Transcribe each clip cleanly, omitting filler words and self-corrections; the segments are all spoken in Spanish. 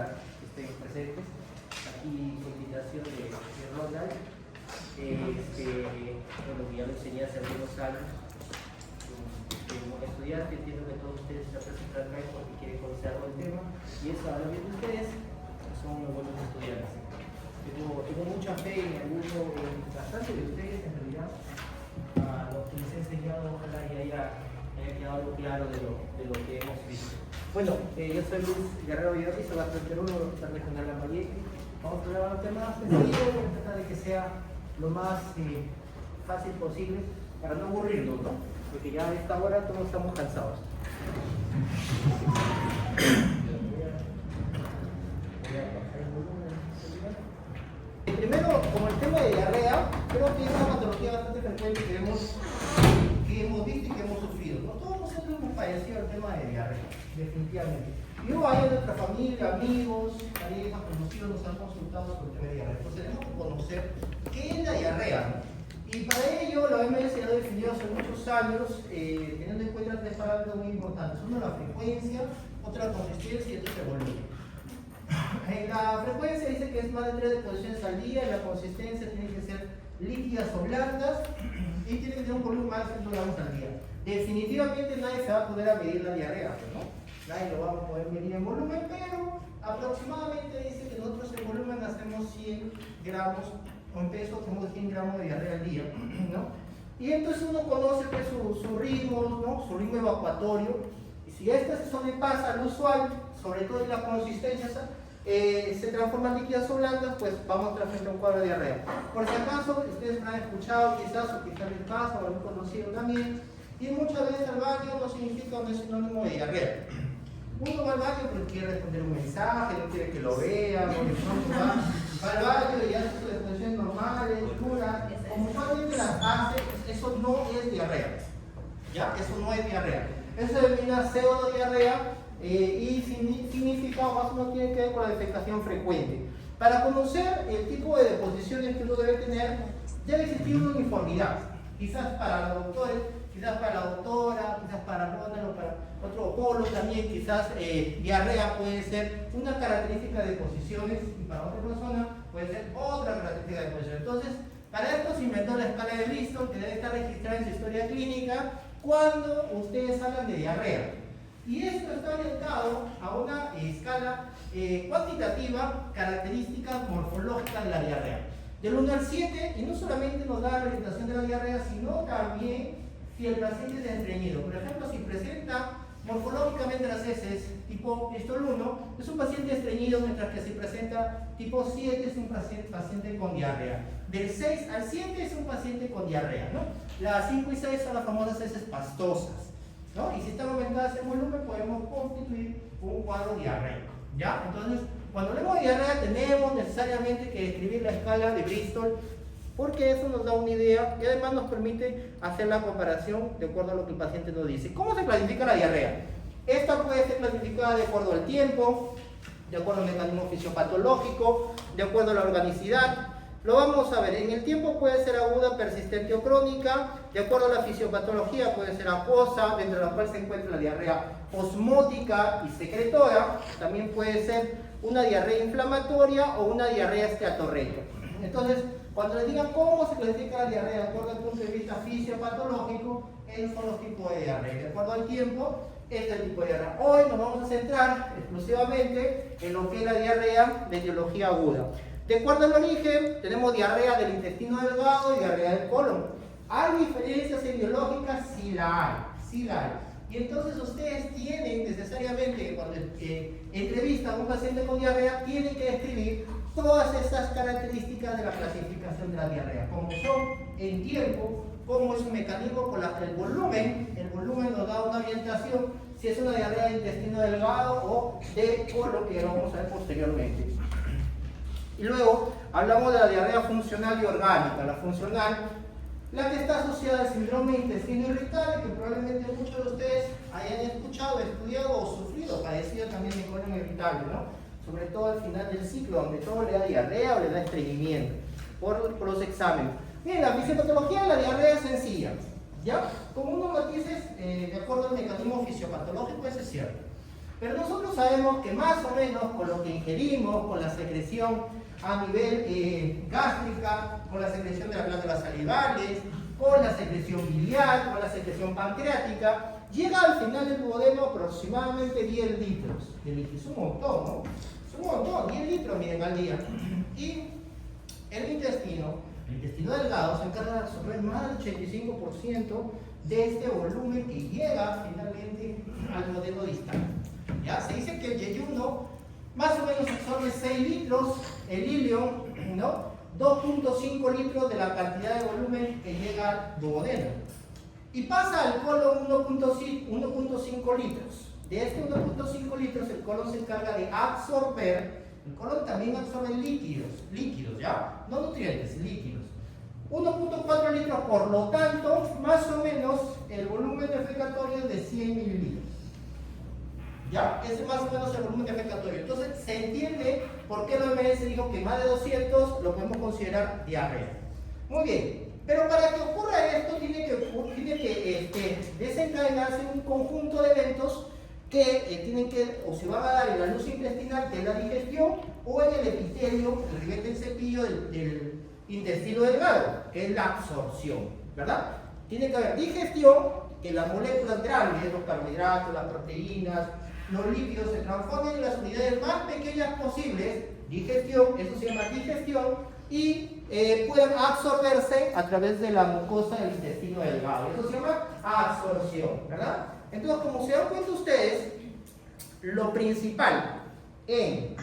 para que estén presentes. Aquí con invitación de Ronald, bueno, que ya lo enseñé hace algunos años. Como estudiante, entiendo que todos ustedes se presentan acá porque quieren conocer algo del tema, y eso habla bien de ustedes, son unos buenos estudiantes. Tengo mucha fe en bastante de ustedes, en realidad, a lo que les he enseñado, ojalá haya quedado algo claro de lo que hemos visto. Bueno, yo soy Luis Guerrero Villarriza, va a tratar uno de la regional Lambayeque. Vamos a hablar un tema sencillo, vamos a tratar de que sea lo más fácil posible para no aburrirnos, ¿no? Porque ya a esta hora todos estamos cansados. Primero, como el tema de diarrea, creo que es una patología bastante frecuente que hemos visto y que hemos sufrido, ¿no? Todos nosotros hemos padecido el tema de diarrea, definitivamente. Y luego hay en nuestra familia, amigos, parejas, conocidos nos han consultado sobre el tema de diarrea. Entonces tenemos que conocer qué es la diarrea, ¿no? Y para ello la OMS ha definido hace muchos años, teniendo en cuenta tres parámetros muy importantes. Uno, la frecuencia, otra, la consistencia y otro, el volumen. La frecuencia dice que es más de 3 deposiciones al día, y la consistencia tiene que ser líquidas o blandas, y tiene que tener un volumen más de 100 gramos al día. Definitivamente nadie se va a poder medir la diarrea, ¿no? Nadie lo va a poder medir en volumen, pero aproximadamente dice que nosotros en volumen hacemos 100 gramos, o en peso tenemos 100 gramos de diarrea al día, ¿no? Y entonces uno conoce pues, su ritmo, ¿no? Su ritmo evacuatorio, y si este se sobrepasa al usual, sobre todo en la consistencia, se transforman en líquidas o blandas, pues vamos a estar frente a un cuadro de diarrea. Por si acaso, ustedes me han escuchado quizás, o quizás les pasa, o algún conocido también, y muchas veces el baño no significa un sinónimo de diarrea. Uno va al baño porque quiere responder un mensaje, no quiere que lo vean, o de pronto va al baño y hace sus expresiones normales, puras, como usualmente las hace, eso no es diarrea. ¿Ya? Eso no es diarrea. Eso se denomina pseudodiarrea y significa, o más o menos tiene que ver con la defecación frecuente. Para conocer el tipo de deposiciones que uno debe tener, debe existir una uniformidad. Quizás para los doctores, quizás para la doctora, quizás para Ronald o para otro polo también, quizás diarrea puede ser una característica de deposiciones y para otra persona puede ser otra característica de deposiciones. Entonces, para esto se inventó la escala de Bristol, que debe estar registrada en su historia clínica cuando ustedes hablan de diarrea. Y esto está orientado a una escala cuantitativa, características morfológicas de la diarrea. Del 1 al 7, y no solamente nos da la orientación de la diarrea, sino también si el paciente es estreñido. Por ejemplo, si presenta morfológicamente las heces tipo Bristol 1, es un paciente estreñido, mientras que si presenta tipo 7 es un paciente con diarrea. Del 6 al 7 es un paciente con diarrea, ¿no? Las 5 y 6 son las famosas heces pastosas, ¿no? Y si están aumentadas en volumen, podemos constituir un cuadro diarreico, ¿ya? Entonces, cuando hablamos de diarrea, tenemos necesariamente que describir la escala de Bristol, porque eso nos da una idea y además nos permite hacer la comparación de acuerdo a lo que el paciente nos dice. ¿Cómo se clasifica la diarrea? Esta puede ser clasificada de acuerdo al tiempo, de acuerdo al mecanismo fisiopatológico, de acuerdo a la organicidad. Lo vamos a ver. En el tiempo puede ser aguda, persistente o crónica. De acuerdo a la fisiopatología puede ser acuosa, dentro de la cual se encuentra la diarrea osmótica y secretora. También puede ser una diarrea inflamatoria o una diarrea esteatorreica. Entonces, cuando les digan cómo se clasifica la diarrea de acuerdo al punto de vista fisiopatológico, esos son los tipos de diarrea. De acuerdo al tiempo, este es el tipo de diarrea. Hoy nos vamos a centrar exclusivamente en lo que es la diarrea de etiología aguda. De acuerdo al origen, tenemos diarrea del intestino delgado y diarrea del colon. ¿Hay diferencias etiológicas? Sí la hay, sí la hay. Y entonces ustedes tienen necesariamente, cuando entrevistan a un paciente con diarrea, tienen que describir todas esas características de la clasificación de la diarrea, como son el tiempo, cómo es un mecanismo con el volumen nos da una orientación, si es una diarrea de intestino delgado o de colon, que lo vamos a ver posteriormente. Y luego hablamos de la diarrea funcional y orgánica. La funcional, la que está asociada al síndrome de intestino irritable, que probablemente muchos de ustedes hayan escuchado, estudiado o sufrido, padecido también de colon irritable, ¿no? Sobre todo al final del ciclo, donde todo le da diarrea o le da estreñimiento, por los exámenes. Miren, la fisiopatología de la diarrea es sencilla, ¿ya? Como unos matices, de acuerdo al mecanismo fisiopatológico, eso es cierto. Pero nosotros sabemos que más o menos con lo que ingerimos, con la secreción a nivel gástrica, con la secreción de las glándulas salivales, con la secreción biliar, con la secreción pancreática, llega al final del duodeno aproximadamente 10 litros. Es un montón, ¿no? Es un montón, 10 litros, miren, al día. Y el intestino delgado se encarga de absorber más del 85% de este volumen que llega finalmente al duodeno distal. ¿Ya? Se dice que el yeyuno más o menos absorbe 6 litros, el ilion, ¿no? 2.5 litros de la cantidad de volumen que llega al duodeno. Y pasa al colon 1.5 litros. De este 1.5 litros el colon se encarga de absorber, el colon también absorbe líquidos, ¿ya? No nutrientes, líquidos. 1.4 litros, por lo tanto, más o menos el volumen defecatorio es de 100 mililitros. ¿Ya? Ese es más o menos el volumen defecatorio. Entonces, se entiende por qué la OMS dijo que más de 200 lo podemos considerar diarrea. Muy bien, pero para que ocurra esto, tiene que desencadenarse un conjunto de eventos que tienen que, o se van a dar en la luz intestinal, que es la digestión, o en el epitelio, el ribete del cepillo del intestino delgado, que es la absorción, ¿verdad? Tiene que haber digestión, que las moléculas grandes, los carbohidratos, las proteínas, los lípidos se transformen en las unidades más pequeñas posibles, digestión, eso se llama digestión, y pueden absorberse a través de la mucosa del intestino delgado. Eso se llama absorción, ¿verdad? Entonces, como se dan cuenta ustedes, lo principal en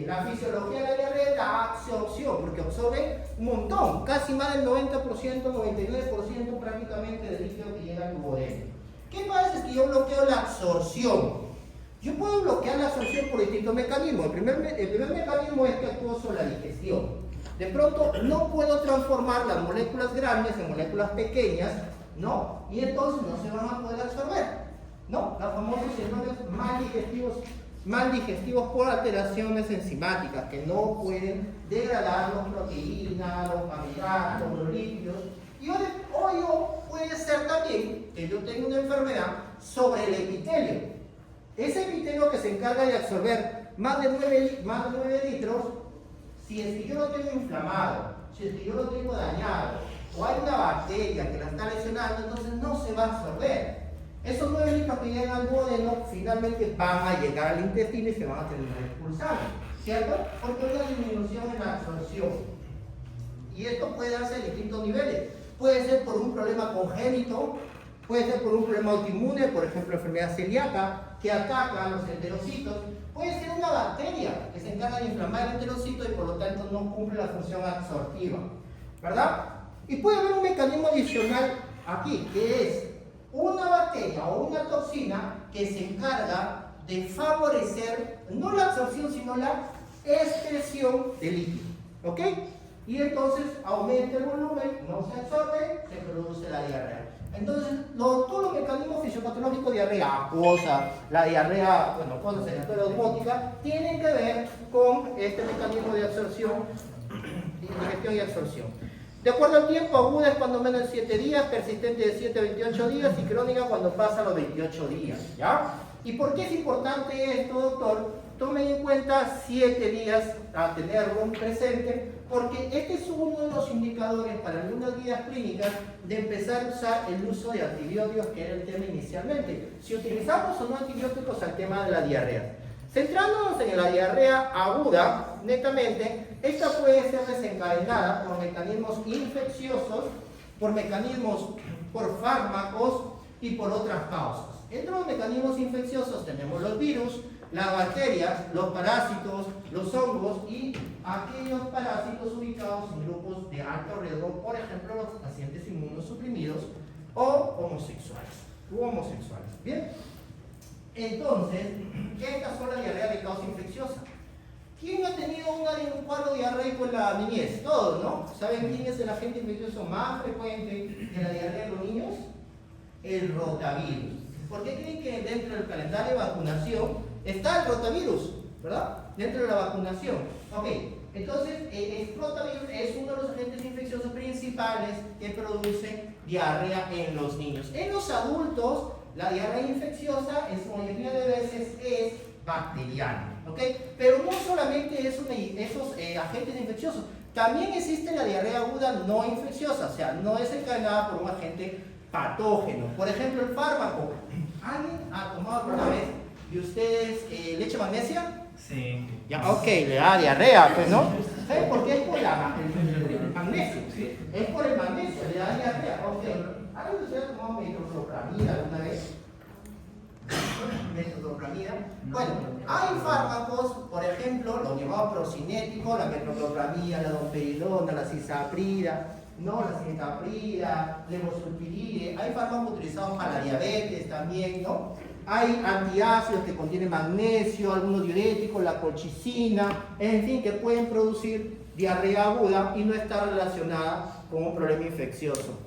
la fisiología de la diarrea es la absorción, porque absorbe un montón, casi más del 90%, 99% prácticamente del líquido que llega al duodeno. ¿Qué pasa? Es que yo bloqueo la absorción. Yo puedo bloquear la absorción por distintos mecanismos. El primer mecanismo es que actúo sobre la digestión. De pronto no puedo transformar las moléculas grandes en moléculas pequeñas, ¿no? Y entonces no se van a poder absorber, ¿no? Los famosos síndromes mal digestivos por alteraciones enzimáticas que no pueden degradar las proteínas, los carbohidratos, los lípidos. Y o puede ser también que yo tenga una enfermedad sobre el epitelio. Ese epitelio que se encarga de absorber más de 9 litros, si es que yo lo tengo inflamado, si es que yo lo tengo dañado, o hay una bacteria que la está lesionando, entonces no se va a absorber. Esos 9 litros que llegan al duodeno finalmente van a llegar al intestino y se van a terminar expulsando, ¿cierto? Porque hay una disminución en la absorción. Y esto puede darse a distintos niveles. Puede ser por un problema congénito, puede ser por un problema autoinmune, por ejemplo, enfermedad celíaca, que ataca a los enterocitos. Puede ser una bacteria que se encarga de inflamar el enterocito y por lo tanto no cumple la función absortiva, ¿verdad? Y puede haber un mecanismo adicional aquí, que es una bacteria o una toxina que se encarga de favorecer no la absorción, sino la excreción de líquido, ¿ok? Y entonces aumenta el volumen, no se absorbe, se produce la diarrea. Entonces, todos los mecanismos fisiopatológicos, diarrea acuosa, la diarrea, bueno, cosas en la historia osmótica, tienen que ver con este mecanismo de absorción, digestión y absorción. De acuerdo al tiempo, aguda es cuando menos de 7 días, persistente de 7 a 28 días y crónica cuando pasa los 28 días, ¿ya? ¿Y por qué es importante esto, doctor? Tomen en cuenta 7 días a tenerlo presente, porque este es uno de los indicadores para algunas guías clínicas de empezar a usar el uso de antibióticos, que era el tema inicialmente. Si utilizamos o no antibióticos al tema de la diarrea. Centrándonos en la diarrea aguda, netamente, esta puede ser desencadenada por mecanismos infecciosos, por fármacos y por otras causas. Entre los mecanismos infecciosos tenemos los virus, las bacterias, los parásitos, los hongos y aquellos parásitos ubicados en grupos de alto riesgo, por ejemplo, los pacientes inmunosuprimidos o homosexuales. Bien, entonces, estas son las diarreas de causa infecciosa. ¿Quién ha tenido un cuadro diarreico en la niñez? Todos, ¿no? ¿Saben quién es el agente infeccioso más frecuente de la diarrea de los niños? El rotavirus. ¿Por qué creen que dentro del calendario de vacunación está el rotavirus, ¿verdad? Dentro de la vacunación. Ok, entonces el rotavirus es uno de los agentes infecciosos principales que produce diarrea en los niños. En los adultos, la diarrea infecciosa en su mayoría de veces es bacteriano, ¿ok? Pero no solamente esos agentes infecciosos, también existe la diarrea aguda no infecciosa, o sea, no es encadenada por un agente patógeno. Por ejemplo, el fármaco. ¿Alguien ha tomado alguna vez de ustedes leche magnesia? Sí. Ya, ok, le da diarrea, pues, ¿no? ¿Saben por qué? Es por el magnesio. Es por el magnesio, le da diarrea. Ok. ¿Alguien de ustedes ha tomado metoclopramida alguna vez? Metoclopramida. Bueno, hay fármacos, por ejemplo, los llamados procinéticos, la metoclopramida, la domperidona, la cisaprida, no, la cisaprida, levosulpiride. Hay fármacos utilizados para la diabetes también, ¿no? Hay antiácidos que contienen magnesio, algunos diuréticos, la colchicina, en fin, que pueden producir diarrea aguda y no estar relacionada con un problema infeccioso.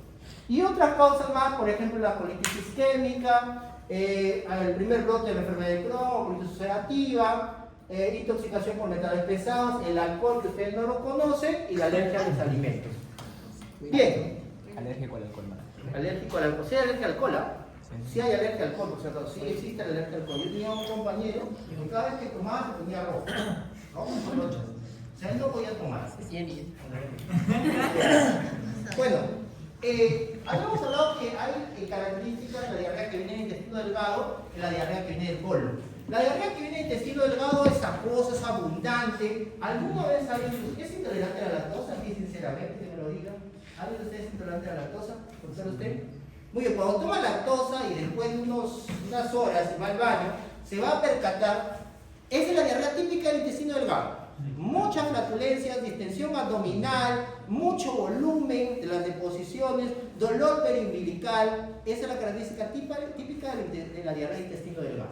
Y otras causas más, por ejemplo, la colitis isquémica, el primer brote de la enfermedad de Crohn, colitis ulcerativa, intoxicación por metales pesados, el alcohol que ustedes no lo conocen y la alergia a los alimentos. Bien. Alérgico al alcohol, ¿no? Alérgico al alcohol. ¿Sí hay alergia al alcohol? Sí hay alergia al alcohol, por cierto. Sí existe la alergia al alcohol. Yo tenía un compañero que cada vez que tomaba se ponía rojo. ¿No? O sea, él no podía tomar. Bueno, habíamos hablado que hay características de la diarrea que viene del intestino delgado y la diarrea que viene del colon. La diarrea que viene del intestino delgado es acuosa, es abundante. ¿Alguna vez alguien es intolerante a la lactosa? Aquí, sinceramente, que me lo diga. ¿Alguien de ustedes es intolerante a la lactosa? ¿Profesor, usted? Muy bien, cuando toma lactosa y después de unas horas y va al baño, se va a percatar, esa es la diarrea típica del intestino delgado. Muchas flatulencias, distensión abdominal, mucho volumen de las deposiciones, dolor periumbilical, esa es la característica típica de la diarrea del intestino delgado.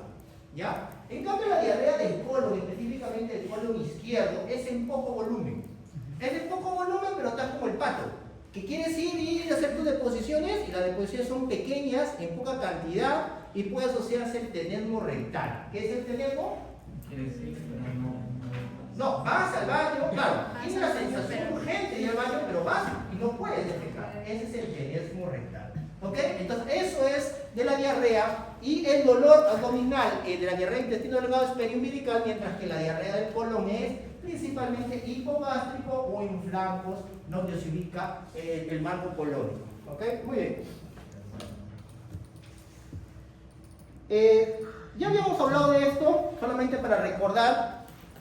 ¿Ya? En cambio, la diarrea del colon, específicamente del colon izquierdo, es en poco volumen. Es en poco volumen, pero está como el pato, que quieres ir y hacer tus deposiciones, y las deposiciones son pequeñas, en poca cantidad, y puede asociarse el tenesmo rectal. ¿Qué es el tenesmo? Quiere decir que No, vas al baño, claro, tienes la sensación urgente de ir al baño, pero vas y no puedes defecar. Ese es el tenesmo rectal. ¿Ok? Entonces, eso es de la diarrea, y el dolor abdominal de la diarrea del intestino delgado es periumbilical, mientras que la diarrea del colon es principalmente hipogástrico o en flancos, donde se ubica el marco colónico. ¿Ok? Muy bien. Ya habíamos hablado de esto, solamente para recordar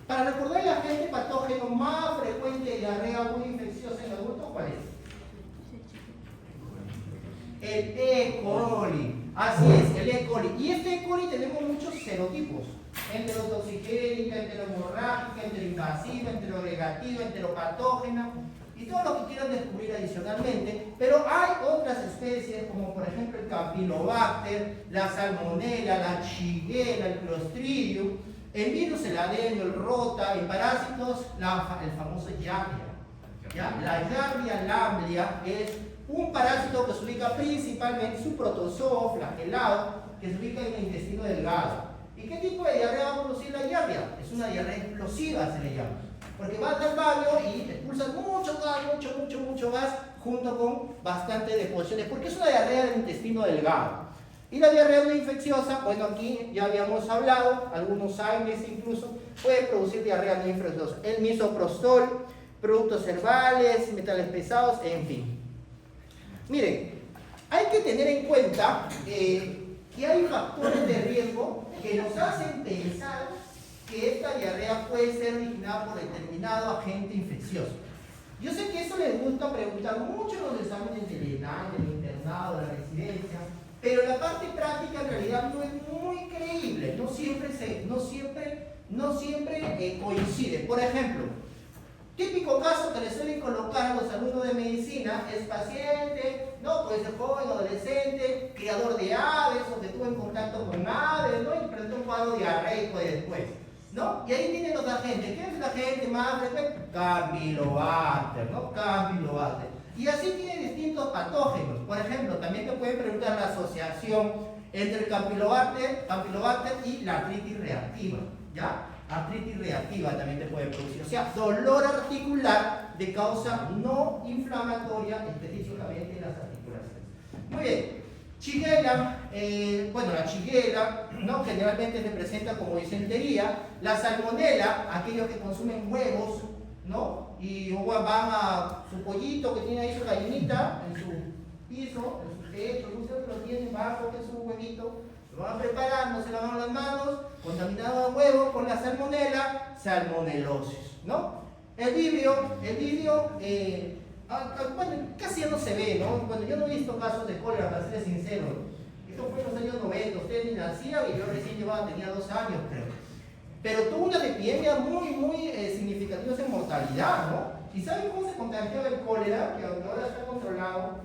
el agente patógeno más frecuente de diarrea aguda infecciosa en adultos, ¿cuál es? El E. coli. Así es, el E. coli. Y este E. coli tenemos muchos serotipos: enterotoxigénica, enterohemorrágica, enteroinvasiva, enteroagregativa, enteropatógena, y todo lo que quieran descubrir adicionalmente. Pero hay otras especies, como por ejemplo el Campylobacter, la Salmonella, la Shigella, el Clostridium, el virus, el adenio, el rota, en parásitos, el famoso Yardia. ¿Ya? La Yardia lamblia es un parásito que se ubica principalmente, es un protozoo flagelado que se ubica en el intestino delgado. ¿Y qué tipo de diarrea va a producir la Yardia? Es una diarrea explosiva, se le llama, porque vas al baño y expulsas mucho gas junto con bastante deposiciones, porque es una diarrea del intestino delgado. Y la diarrea no infecciosa, bueno, aquí ya habíamos hablado, algunos AINES incluso, puede producir diarrea no infecciosa. El misoprostol, productos herbales, metales pesados, en fin. Miren, hay que tener en cuenta que hay factores de riesgo que nos hacen pensar que esta diarrea puede ser originada por determinado agente infeccioso. Yo sé que eso les gusta preguntar mucho en los exámenes del ENAC, del internado, de la residencia, pero la parte práctica en realidad no es muy creíble, no siempre coincide. Por ejemplo, típico caso que le suelen colocar a los alumnos de medicina es paciente, ¿no? Puede ser joven, adolescente, criador de aves o que tuvo en contacto con aves, ¿no? Y presentó un cuadro diarreico después, ¿no? Y ahí tienen los agentes. ¿Quién es el agente más frecuente? Campylobacter, ¿no? Campylobacter. Y así tiene distintos patógenos. Por ejemplo, también te pueden preguntar la asociación entre el Campylobacter y la artritis reactiva, ¿ya? Artritis reactiva también te puede producir, o sea, dolor articular de causa no inflamatoria, específicamente en las articulaciones. Muy bien, Shigella, bueno, la shigella, ¿no? Generalmente se presenta como disentería. La salmonela, aquellos que consumen huevos, ¿no? Y van a su pollito que tiene ahí su gallinita en su piso, en su techo, no sé, lo tienen bajo, que es un huevito, lo van preparando, se lavan las manos, contaminado el huevo con la salmonela, salmonelosis, ¿no? El vibrio, bueno, casi ya no se ve, ¿no? Bueno, yo no he visto casos de cólera, para ser sincero. Esto fue en los años 90, ustedes ni nacían y yo recién tenía 2 años, creo. Pero tuvo una epidemia muy significativa en mortalidad, ¿no? ¿Y saben cómo se contagió el cólera? Que aunque ahora está controlado,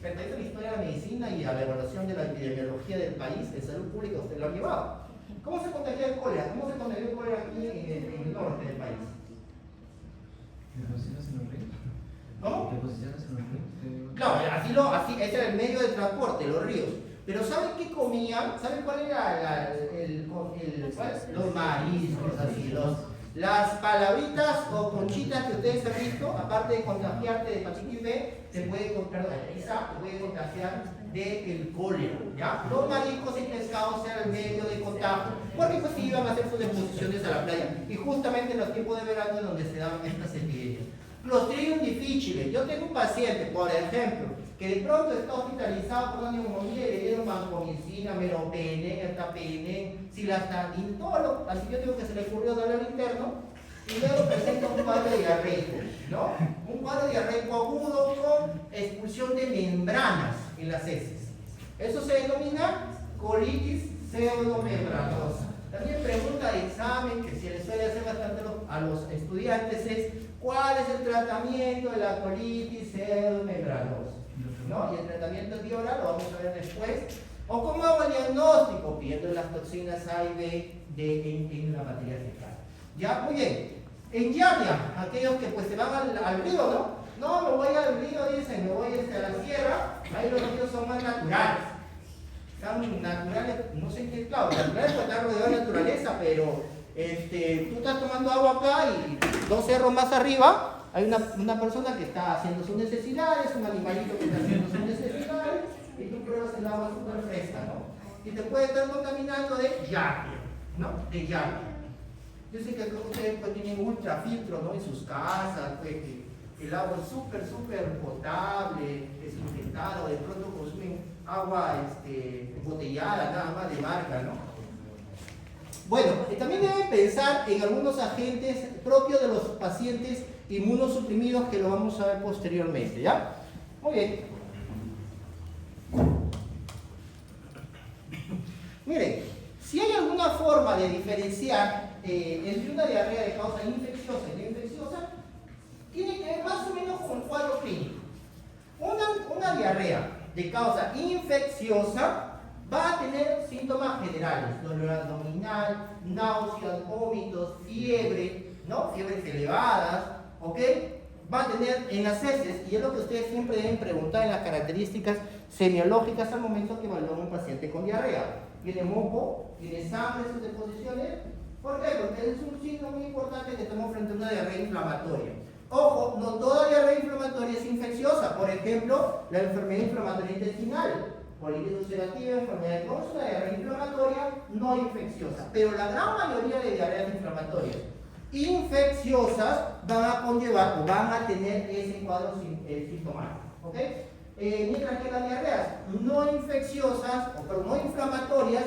pertenece a la historia de la medicina y a la evaluación de la epidemiología del país, de salud pública, usted lo ha llevado. ¿Cómo se contagió el cólera? ¿Cómo se contagió el cólera aquí en el norte del país? ¿Deposiciones en los ríos? ¿Cómo? ¿Deposiciones en los ríos? Claro, ese era el medio de transporte, los ríos. Pero ¿saben qué comían? ¿Saben cuál era los mariscos, así, las palabritas o conchitas que ustedes han visto? Aparte de contagiarte de hepatitis B, te puede contagiar del cólera, ¿ya? Los mariscos y pescados eran el medio de contagio, porque pues iban a hacer sus deposiciones a la playa. Y justamente en los tiempos de verano es donde se daban estas epidemias. Clostridium difficile. Yo tengo un paciente, por ejemplo, que de pronto está hospitalizado por una neumonía y le dieron vancomicina, meropenem, ertapenem, cilastatin, todo lo antibiótico que se le ocurrió darle al interno, y luego presenta un cuadro diarreico, ¿no? Un cuadro diarreico agudo con expulsión de membranas en las heces. Eso se denomina colitis pseudomembranosa. También pregunta de examen que se le suele hacer bastante a los estudiantes es ¿cuál es el tratamiento de la colitis pseudomembranosa? ¿No? Y el tratamiento de oral lo vamos a ver después. ¿O cómo hago el diagnóstico? Pidiendo las toxinas A y B en la materia fecal. ¿Ya? Muy bien. En Yardia, aquellos que pues se van al río, ¿no? No, me voy al río, dicen, me voy a la sierra, ahí los ríos son más naturales. Son naturales, no sé qué, claro, naturales puede estar rodeado de naturaleza, pero tú estás tomando agua acá y 2 cerros más arriba hay una persona que está haciendo sus necesidades, un animalito que está haciendo sus necesidades, y tú pruebas el agua súper fresca, ¿no? Y te puede estar contaminando de Yardia, ¿no? De Yardia. Yo sé que ustedes pues, tienen ultrafiltro, ¿no? En sus casas, pues, el agua es súper potable, desinfectada, de pronto consumen agua embotellada, nada más de marca, ¿no? Bueno, también deben pensar en algunos agentes propios de los pacientes inmunosuprimidos que lo vamos a ver posteriormente, ¿ya? Muy bien. Miren, si hay alguna forma de diferenciar entre una diarrea de causa infecciosa y no infecciosa, tiene que ver más o menos con el cuadro clínico. Una diarrea de causa infecciosa va a tener síntomas generales, dolor abdominal, náuseas, vómitos, fiebre, ¿no? Fiebres elevadas, ¿ok? Va a tener en las heces, y es lo que ustedes siempre deben preguntar en las características semiológicas al momento que evalúan a un paciente con diarrea. ¿Tiene moco? ¿Tiene sangre en sus deposiciones? ¿Por qué? Porque es un signo muy importante que estamos frente a una diarrea inflamatoria. Ojo, no toda diarrea inflamatoria es infecciosa. Por ejemplo, la enfermedad inflamatoria intestinal, colitis ulcerativa, enfermedad de Crohn, es una diarrea inflamatoria no infecciosa. Pero la gran mayoría de diarreas inflamatorias infecciosas van a conllevar o van a tener ese cuadro sintomático. ¿Ok? Mientras que las diarreas no infecciosas o no inflamatorias,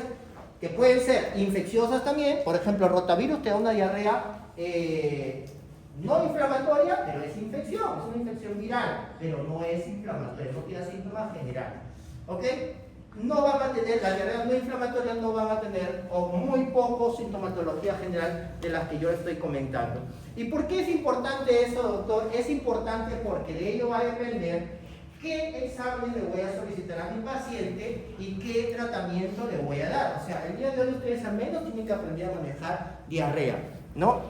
que pueden ser infecciosas también, por ejemplo, el rotavirus te da una diarrea no inflamatoria, pero es infección, es una infección viral, pero no es inflamatoria, no tiene síntomas generales. ¿Ok? No van a tener, las diarreas no inflamatorias no van a tener, o muy poco, sintomatología general de las que yo estoy comentando. ¿Y por qué es importante eso, doctor? Es importante porque de ello va a depender qué examen le voy a solicitar a mi paciente y qué tratamiento le voy a dar. O sea, el día de hoy ustedes al menos tienen que aprender a manejar diarrea, ¿no?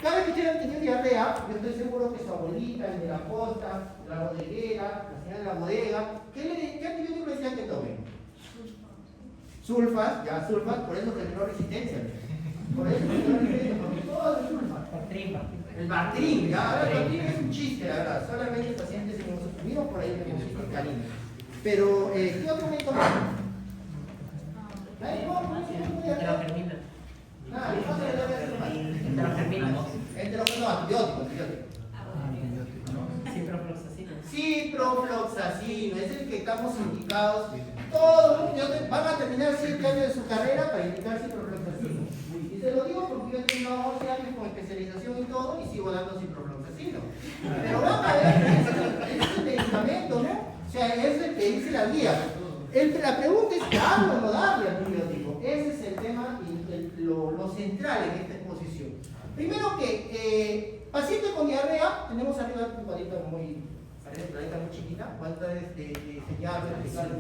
Cada vez que ustedes han tenido diarrea, yo estoy seguro que su abuelita, el de la costa, la bodeguera, la señora de la bodega, ¿qué antibiótico le decían que tomen? Sulfas, ya sulfas, por eso generó resistencia. Por eso generó resistencia, porque todo es sulfas. El Bactrim, ya, el Bactrim es un chiste, la verdad. Solamente pacientes inmunosuprimidos por ahí que necesitan cariño. Pero, ¿qué otro médico más? Enterogermina. Nada, no se le debe hacer mal. Enterogermina. Antibiótico. Ciprofloxacino. Ciprofloxacino, es el que estamos indicados. Todos van a terminar 7 años de su carrera para indicar ciprofloxacino. Y se lo digo porque yo tengo 11 años con especialización y todo y sigo dando ciprofloxacino. Pero van a ver que es el medicamento, ¿no? O sea, es el que dice la guía. La pregunta es, ¿darlo o no darle antibiótico? Ese es el tema y lo central en esta exposición. Primero que paciente con diarrea, tenemos arriba un cuadrito muy chiquita, falta de enseñarle, explicarle.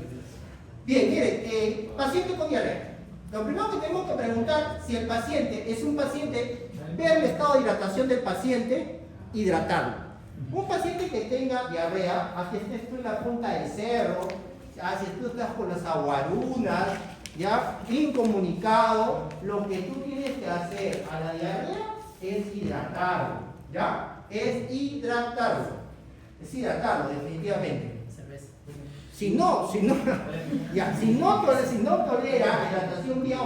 Bien, miren, paciente con diarrea. Lo primero que tenemos que preguntar si el paciente es un paciente, ver el estado de hidratación del paciente, hidratarlo. Un paciente que tenga diarrea, así estés tú en la punta del cerro, así tú estás con las aguarunas, ya, incomunicado, lo que tú tienes que hacer a la diarrea es hidratarlo, ¿ya? Es hidratarlo definitivamente. Si no tolera hidratación vía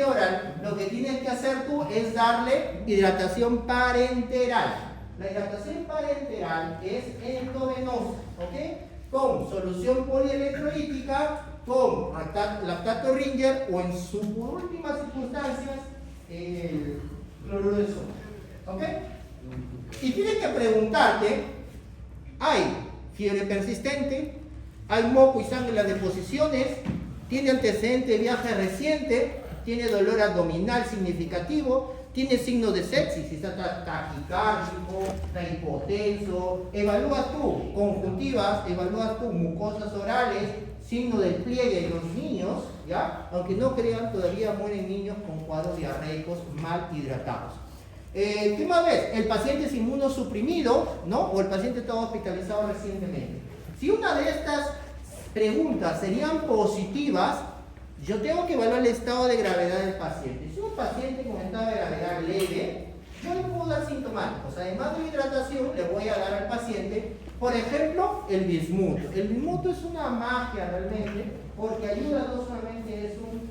oral, lo que tienes que hacer tú es darle hidratación parenteral. La hidratación parenteral es endovenosa, ¿ok? Con solución polielectrolítica, con lactato Ringer o en sus últimas circunstancias, el cloruro de sodio, ¿ok? Y tienes que preguntarte, ¿hay fiebre persistente? ¿Hay moco y sangre en las deposiciones? ¿Tiene antecedente de viaje reciente? ¿Tiene dolor abdominal significativo? ¿Tiene signos de sepsis? Si está taquicárdico, está hipotenso. Evalúas tú conjuntivas, evalúas tú mucosas orales, signo del pliegue en los niños, ¿ya? Aunque no crean, todavía mueren niños con cuadros diarreicos mal hidratados. ¿Qué más ves? El paciente es inmunosuprimido, ¿no? O el paciente estaba hospitalizado recientemente. Si una de estas preguntas serían positivas, yo tengo que evaluar el estado de gravedad del paciente. Si un paciente con estado de gravedad leve, yo le puedo dar sintomáticos. Además de hidratación, le voy a dar al paciente, por ejemplo, el bismuto. El bismuto es una magia realmente, porque ayuda, no solamente es un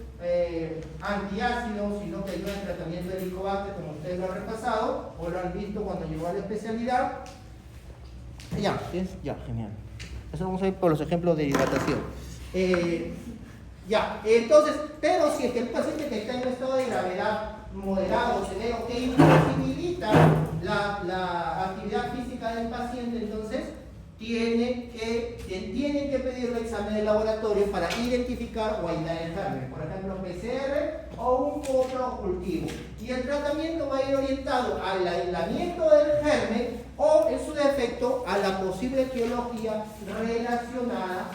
antiácido, sino que ayuda en el tratamiento del Helicobacter, como ustedes lo han repasado, o lo han visto cuando llegó a la especialidad. Ya, genial. Eso vamos a ver por los ejemplos de hidratación. Entonces, pero si es que el paciente que está en un estado de gravedad moderado, severo, que imposibilita la actividad física del paciente, entonces tienen que pedir un examen de laboratorio para identificar o aislar el germen, por ejemplo PCR o un coprocultivo. Y el tratamiento va a ir orientado al aislamiento del germen o, en su defecto, a la posible etiología relacionada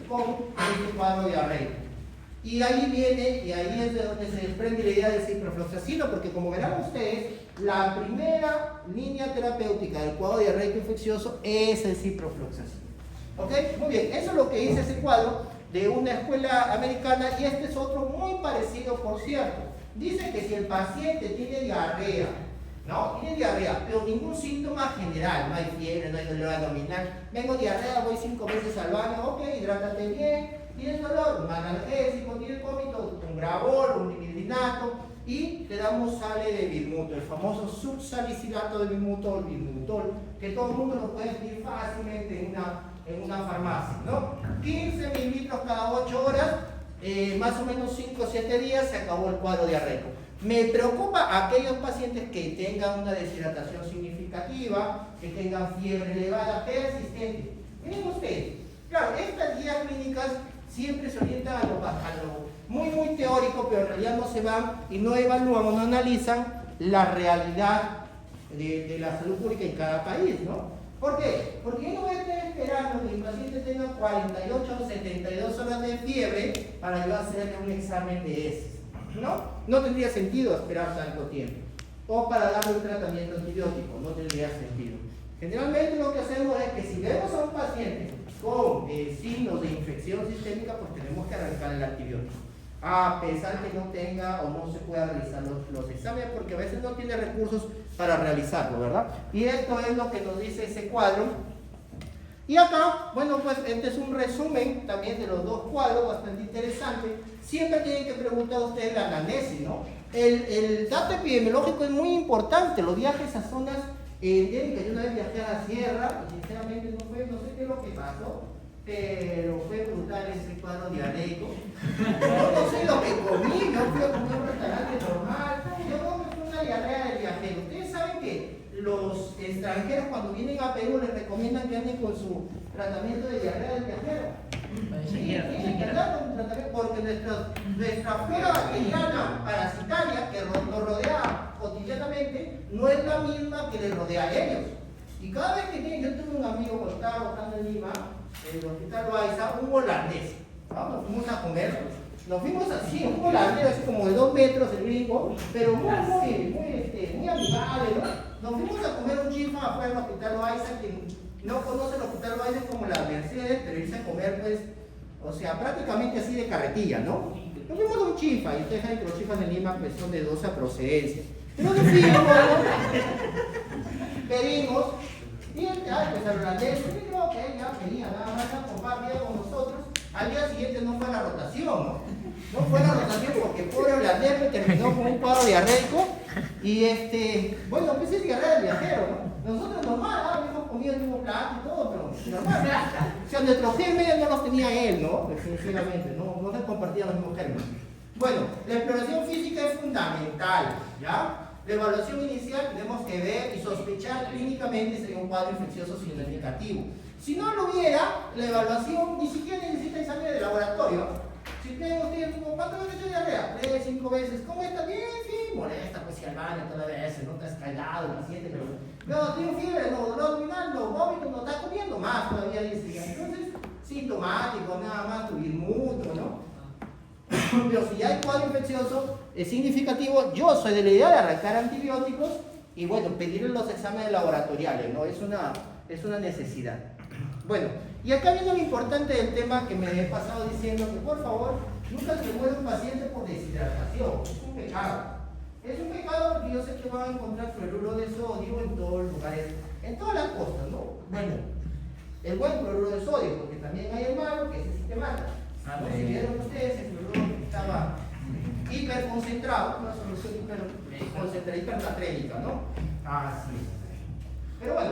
con el cuadro diarreico. Y ahí es de donde se desprende la idea del ciprofloxacino, porque como verán ustedes, la primera línea terapéutica del cuadro diarreico infeccioso es el ciprofloxacino. ¿Ok? Muy bien, eso es lo que dice ese cuadro de una escuela americana, y este es otro muy parecido, por cierto. Dice que si el paciente tiene diarrea, pero ningún síntoma general, no hay fiebre, no hay dolor abdominal, vengo diarrea, voy 5 veces al baño, ok, hidrátate bien. Tienes dolor, un analgésico, tienes vómito, un Gravol, un dimidrinato, y te damos sale de bismuto, el famoso subsalicilato de bismuto, el bismutol, que todo el mundo lo puede adquirir fácilmente en una farmacia, ¿no? 15 mililitros cada 8 horas, más o menos 5 o 7 días, se acabó el cuadro diarreico. Me preocupa aquellos pacientes que tengan una deshidratación significativa, que tengan fiebre elevada, persistente. Miren ustedes, claro, estas guías clínicas siempre se orientan a lo muy teórico, pero en realidad no se van y no evalúan o no analizan la realidad de la salud pública en cada país, ¿no? ¿Por qué? Porque yo no voy a estar esperando que el paciente tenga 48 o 72 horas de fiebre para yo hacerle un examen de heces, ¿no? No tendría sentido esperar tanto tiempo. O para darle un tratamiento antibiótico, no tendría sentido. Generalmente lo que hacemos es que si vemos a un paciente con signos de infección sistémica, pues tenemos que arrancar el antibiótico, a pesar que no tenga o no se pueda realizar los exámenes, porque a veces no tiene recursos para realizarlo, ¿verdad? Y esto es lo que nos dice ese cuadro Y acá, bueno, pues este es un resumen también de los dos cuadros, bastante interesante. Siempre tienen que preguntar a ustedes la anamnesis, ¿no? El dato epidemiológico es muy importante, los viajes a zonas endémicas. Yo una vez viajé a la sierra y sinceramente no sé qué es lo que pasó, pero fue brutal ese cuadro diarreico. Yo no sé lo que comí, yo fui a comer un restaurante normal, yo creo que fue una diarrea del viajero. Ustedes saben que los extranjeros cuando vienen a Perú les recomiendan que anden con su tratamiento de diarrea del viajero. Tienen que andar con tratamiento porque nuestra flora bacteriana parasitaria que nos rodea cotidianamente no es la misma que les rodea a ellos. Y cada vez que tienen, yo tuve un amigo cuando estaba trabajando en Lima, en el hospital Loaiza, un holandés. ¿No? Nos fuimos a comer, nos fuimos así, un holandés así como de 2 metros el gringo, pero muy amigable, ¿no? Nos fuimos a comer un chifa afuera del hospital Loaiza. Quien no conoce el hospital Loaiza es como la Mercedes, pero irse a comer, pues, o sea, prácticamente así de carretilla, ¿no? Nos fuimos a un chifa, y ustedes saben que los chifas de Lima pues, son de dudosa procedencia. Pero nos fuimos, pedimos, y pues el holandés, yo creo que ya venía nada más a compartir con nosotros. Al día siguiente no fue a la rotación, ¿no? No fue a la rotación porque pobre holandés me terminó con un cuadro diarreico. Y bueno, pues es diarrea del viajero, ¿no? Nosotros normal, habíamos comido el mismo plato y todo, pero normal. O sea, nuestros gérmenes no los tenía él, ¿no? Definitivamente, no se compartían los mismos gérmenes. Bueno, la exploración física es fundamental, ¿ya? La evaluación inicial tenemos que ver y sospechar clínicamente sería un cuadro infeccioso significativo. Si no lo hubiera, la evaluación ni siquiera necesita examen de laboratorio. Si ustedes, ¿cuántas veces tiene diarrea? 3, 5 veces. ¿Cómo está? Bien, sí, molesta, pues si al baño todas las veces, no está escaldado el paciente, pero no, tiene fiebre, no, dolor abdominal, no, vómito, no está comiendo más todavía, dice. Entonces, sintomático, nada más, turbimuto, ¿no? Pero si hay cuadro infeccioso es significativo, yo soy de la idea de arrancar antibióticos y bueno, pedirle los exámenes laboratoriales, ¿no? Es una necesidad. Bueno, y acá viene lo importante del tema que me he pasado diciendo que por favor, nunca se muere un paciente por deshidratación, es un pecado. Es un pecado porque yo sé que van a encontrar cloruro de sodio en todos los lugares, en todas las costas, ¿no? Bueno, el buen cloruro de sodio, porque también hay el malo que ese sí te mata. ¿No? Si vieron ustedes el cloruro que estaba hiperconcentrado, una solución hiperconcentrada, hipernatrénica, ¿no? Así es. Pero bueno,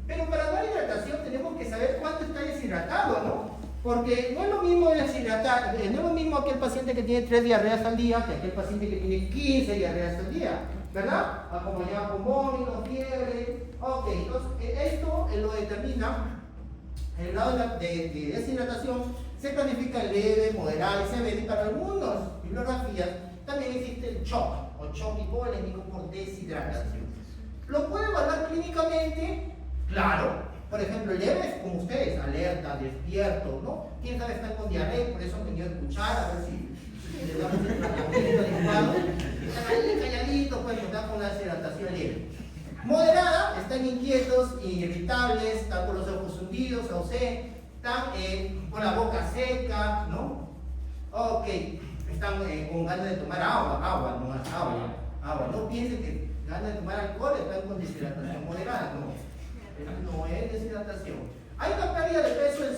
pero para dar hidratación tenemos que saber cuánto está deshidratado, ¿no? Porque no es lo mismo deshidratar, no es lo mismo aquel paciente que tiene 3 diarreas al día que aquel paciente que tiene 15 diarreas al día, ¿verdad? Acompañado con vómitos, fiebre. Ok, entonces esto lo determina. El grado de deshidratación se clasifica en leve, moderada y severa, y para algunas bibliografías también existe el shock o shock hipovolémico por deshidratación. ¿Lo puede evaluar clínicamente? Claro. Por ejemplo, leve es como ustedes, alerta, despierto, ¿no? Quién sabe están con diarrea, por eso han venido a escuchar, a ver si les damos el tratamiento adecuado. Están ahí calladitos, pues están con la deshidratación leve. Moderada, están inquietos, irritables, están con los ojos hundidos, o sea, están con la boca seca, ¿no? Ok, están con ganas de tomar agua. No piensen que ganas de tomar alcohol están con deshidratación moderada, no es deshidratación. Hay una pérdida de peso de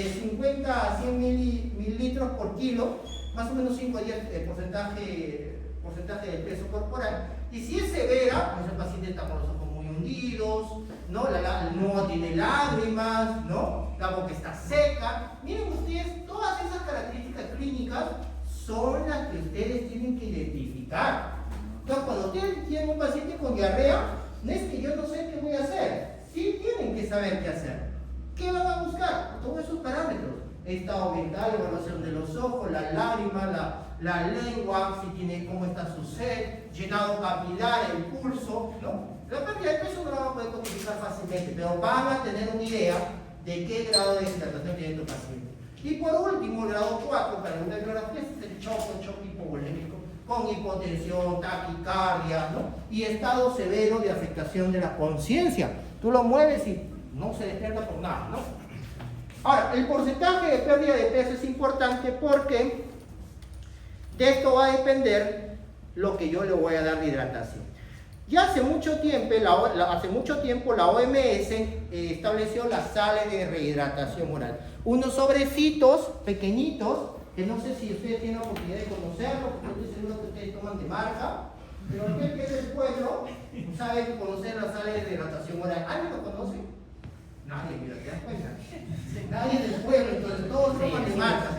50 a 100 mililitros por kilo, más o menos 5 a 10 porcentaje del peso corporal. Y si es severa, pues el paciente está con los ojos muy hundidos, ¿no? No tiene lágrimas, ¿no? La boca está seca. Miren ustedes, todas esas características clínicas son las que ustedes tienen que identificar. Entonces, cuando ustedes tienen un paciente con diarrea, no es que yo no sé qué voy a hacer. Sí tienen que saber qué hacer. ¿Qué van a buscar? Todos esos parámetros. Estado mental, evaluación de los ojos, las lágrimas, la lengua, si tiene, cómo está su sed, llenado capilar, el pulso, ¿no? La pérdida de peso no la van a poder cuantificar fácilmente, pero van a tener una idea de qué grado de deshidratación tiene tu paciente. Y por último, el grado 4, para una bibliografía, es el shock hipovolémico, con hipotensión, taquicardia, ¿no? Y estado severo de afectación de la conciencia. Tú lo mueves y no se despierta por nada, ¿no? Ahora, el porcentaje de pérdida de peso es importante porque de esto va a depender lo que yo le voy a dar de hidratación. Ya hace mucho tiempo la OMS estableció las sales de rehidratación oral. Unos sobrecitos pequeñitos, que no sé si ustedes tienen la oportunidad de conocerlos, porque estoy seguro que ustedes toman de marca, pero aquel que es del pueblo sabe que conocer las sales de rehidratación oral. ¿Alguien lo conoce? Nadie, mira, ¿te das cuenta? Nadie del pueblo, entonces todos toman de marca.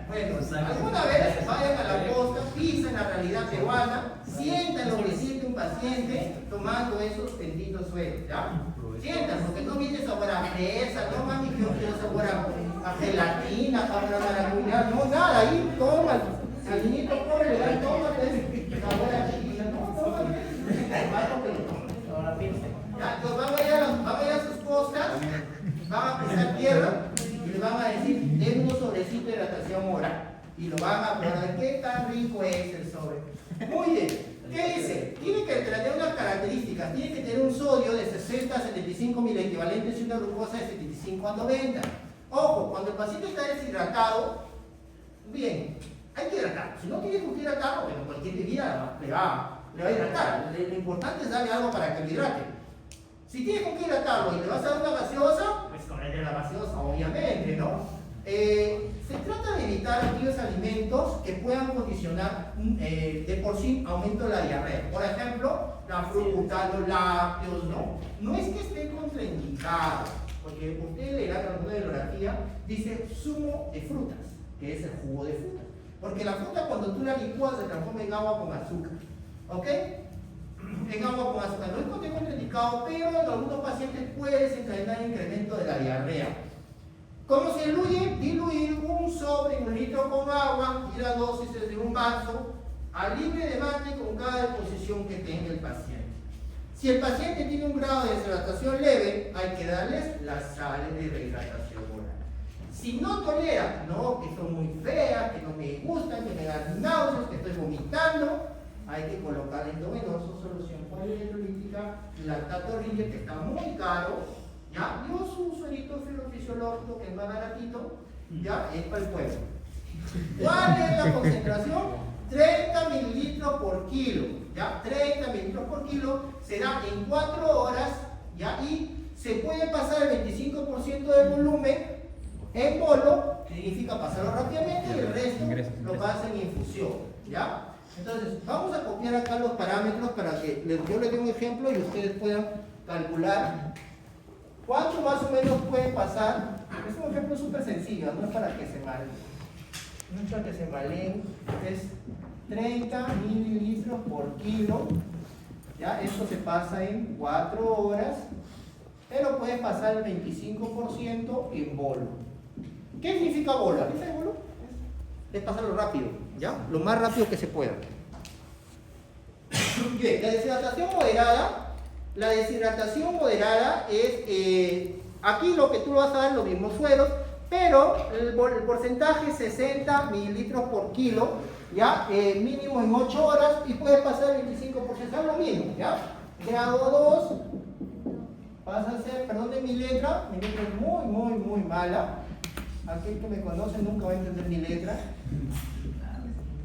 Bueno, alguna vez vayan a la costa, pisan la realidad peruana, sientan lo que siente un paciente tomando esos benditos suelos, ¿ya? Sientan, porque no viene sabor a fresa, no mami, yo quiero sabor a gelatina, a maracuyá, no, nada, ahí toma, al niñito pobre le dan tómate, sabor a chiquita, no, tómate, ya, entonces van a ir a sus costas, van a pisar tierra y le van a decir, den unos sobrecitos de hidratación oral. Y lo van a probar, ¿qué tan rico es el sobre? Muy bien, ¿qué dice? Tiene que tener unas características, tiene que tener un sodio de 60 a 75 mil equivalentes y una glucosa de 75 a 90. Ojo, cuando el paciente está deshidratado, bien, hay que hidratarlo. Si no tiene que hidratarlo, bueno, cualquier bebida le va a hidratar. Lo importante es darle algo para que lo hidrate. Si tienes con qué hidratarlo y le vas a dar una gaseosa, pues comerle la gaseosa, obviamente, ¿no? Se trata de evitar aquellos alimentos que puedan condicionar de por sí aumento de la diarrea. Por ejemplo, la fruta, los lácteos, ¿no? No es que esté contraindicado, porque ustedes leerán en alguna bibliografía, dice zumo de frutas, que es el jugo de fruta. Porque la fruta cuando tú la licúas se transforma en agua con azúcar, ¿ok? En agua con azúcar. No es contraindicado, pero en algunos pacientes puede desencadenar incremento de la diarrea. ¿Cómo se diluye? Diluir un sobre en un litro con agua y la dosis es de un vaso a libre debate con cada disposición que tenga el paciente. Si el paciente tiene un grado de deshidratación leve, hay que darles las sales de rehidratación oral. Si no tolera, no, que son muy feas, que no me gustan, que me dan náuseas, que estoy vomitando, hay que colocar endovenoso, solución polielectrolítica, lactato rígido, que está muy caro. ¿Ya? Yo su suelito fisiológico, que es más baratito, ya es para el pueblo. ¿Cuál es la concentración? 30 mililitros por kilo, ¿ya? 30 mililitros por kilo será en 4 horas, ¿ya? Y se puede pasar el 25% del volumen en bolo, que significa pasarlo rápidamente, y el resto lo pasa en infusión, ¿ya? Entonces, vamos a copiar acá los parámetros para que yo les dé un ejemplo y ustedes puedan calcular ¿cuánto más o menos puede pasar? Es un ejemplo súper sencillo, no es para que se malen. No es para que se malen, es 30 mililitros por kilo. ¿Ya? Esto se pasa en 4 horas, pero puede pasar el 25% en bolo. ¿Qué significa bolo? ¿A qué es bolo? Es pasarlo rápido, ¿ya? Lo más rápido que se pueda. Bien, la deshidratación moderada. La deshidratación moderada es, aquí lo que tú vas a dar los mismos sueros, pero el porcentaje es 60 mililitros por kilo, ¿ya? Mínimo en 8 horas y puede pasar el 25%, es lo mismo, ¿ya? Grado 2, pasa a ser, perdón de mi letra es muy mala, aquel que me conoce nunca va a entender mi letra,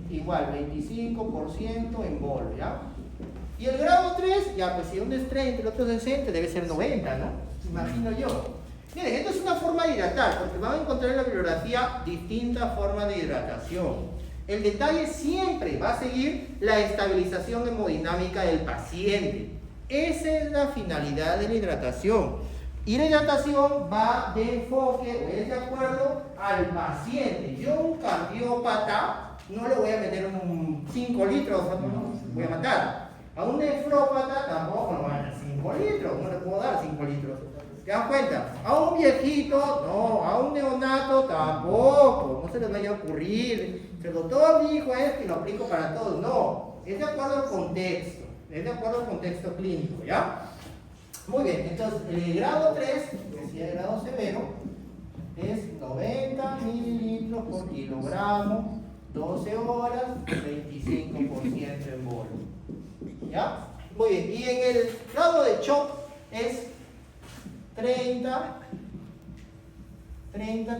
igual, 25% en bolo, ¿ya? Y el grado 3, ya pues si uno es 30, el otro es 60, debe ser 90, ¿no? Imagino yo. Miren, esto es una forma de hidratar, porque van a encontrar en la bibliografía distintas formas de hidratación. El detalle siempre va a seguir la estabilización hemodinámica del paciente. Esa es la finalidad de la hidratación. Y la hidratación va de enfoque, o es de acuerdo al paciente. Yo, un cardiópata, no le voy a meter un 5 litros, no, voy a matar. A un nefrópata tampoco le voy a dar 5 litros, no le puedo dar 5 litros. ¿Te das cuenta? A un viejito, no, a un neonato tampoco, no se les vaya a ocurrir. El doctor dijo esto y lo aplico para todos. No, es de acuerdo al contexto, es de acuerdo al contexto clínico, ¿ya? Muy bien, entonces el grado 3, que decía el grado severo, es 90 mililitros por kilogramo, 12 horas, 25% en bolo. ¿Ya? Muy bien, y en el grado de shock es 30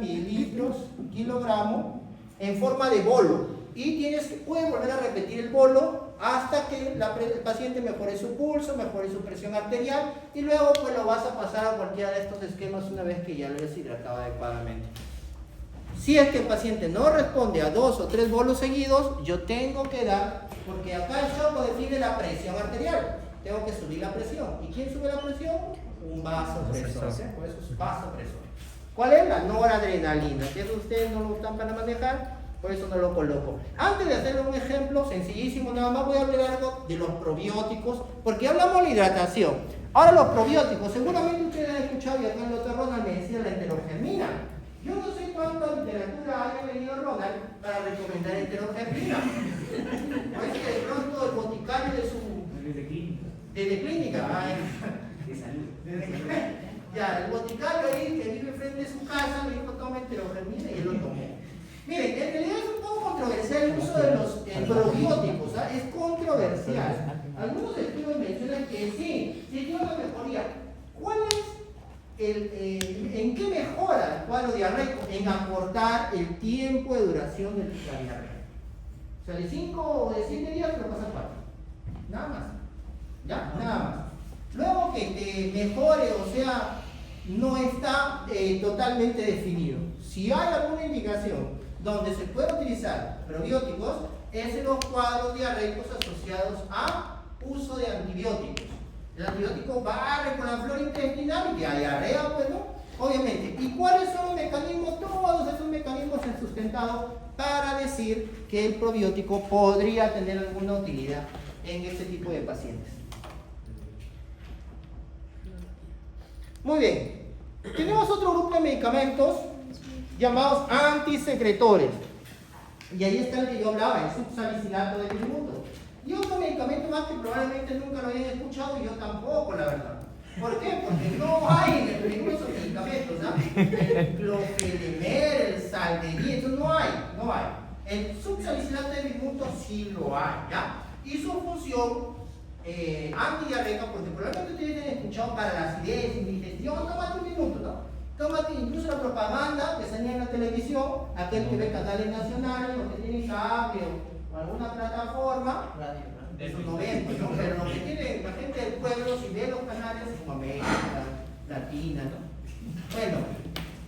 mililitros kilogramo en forma de bolo. Y puedes volver a repetir el bolo hasta que el paciente mejore su pulso, mejore su presión arterial y luego pues lo vas a pasar a cualquiera de estos esquemas una vez que ya lo hayas hidratado adecuadamente. Si es que el paciente no responde a 2 o 3 bolos seguidos, yo tengo que dar, porque acá el choco define la presión arterial, tengo que subir la presión. ¿Y quién sube la presión? Un vasopresor, ¿sí? Por eso es vasopresor. ¿Cuál es? La noradrenalina, que eso ustedes no lo están para manejar, por eso no lo coloco. Antes de hacer un ejemplo sencillísimo, nada más voy a hablar algo de los probióticos, porque hablamos de la hidratación. Ahora los probióticos, seguramente ustedes han escuchado, y acá el doctor Ronald me decía la enterogermina. Yo no sé cuánta literatura haya venido Ronald para recomendar enterogermina. O es que de pronto el boticario de su... Desde clínica. De salud. Ya, el boticario ahí que vive frente de su casa le dijo toma enterogermina y él lo tomó. Miren, en realidad es un poco controversial el uso de los probióticos, ¿ah? Es controversial. Algunos estudios mencionan que sí tiene una mejoría. ¿Cuál es en qué mejora el cuadro diarreico? En acortar el tiempo de duración de la diarrea. O sea, de 5 o de 7 días lo pasa a 4. Nada más. ¿Ya? Nada más. Luego que mejore, o sea, no está totalmente definido. Si hay alguna indicación donde se puede utilizar probióticos, es en los cuadros diarreicos asociados a uso de antibióticos. El antibiótico barre con la flora intestinal y la diarrea, pues no, obviamente. ¿Y cuáles son los mecanismos? Todos esos mecanismos se han sustentado para decir que el probiótico podría tener alguna utilidad en este tipo de pacientes. Muy bien. Tenemos otro grupo de medicamentos llamados antisecretores. Y ahí está el que yo hablaba, el subsalicilato de bismuto. Y otro medicamento más que probablemente nunca lo hayan escuchado y yo tampoco, la verdad. ¿Por qué? Porque no hay en el menú esos medicamentos, ¿sabes? El clofelemer, el saldería, eso no hay. El subsalicilato de bismuto sí lo hay, ¿ya? Y su función antidiarreica, porque probablemente ustedes han escuchado para la acidez, indigestión, tómate un minuto, ¿no? Tómate incluso la propaganda que salía en la televisión, aquel que ve canales nacionales o que tiene cable o alguna plataforma de sus 90, ¿no? Pero lo que tiene la gente del pueblo, si ve los canales como América, Latina, ¿no? Bueno,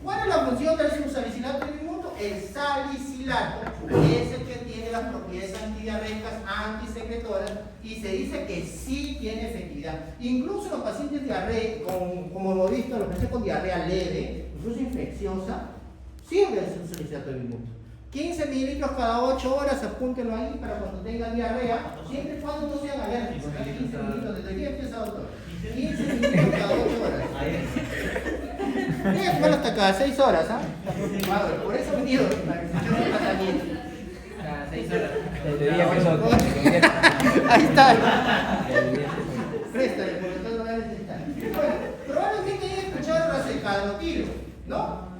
¿cuál es la función del subsalicilato de bismuto? El salicilato es el que tiene las propiedades antidiarreicas, antisecretoras, y se dice que sí tiene efectividad. Incluso los pacientes diarrea, como hemos visto, los pacientes con diarrea leve, incluso infecciosa, sirve el subsalicilato de bismuto. 15 mililitros cada 8 horas, apúntenlo ahí para cuando tengan diarrea, siempre y cuando no sean alérgicos. 15 mililitros, ¿desde aquí empieza, doctor? 15 mililitros cada 8 horas. Tienes que tomar hasta cada 6 horas, ¿ah? Por eso he venido, para que se eche un tratamiento. Cada 6 horas. Ahí está. Préstale, porque entonces lo voy a necesitar. Bueno, probablemente hayan escuchado el racecabrotilo, ¿no?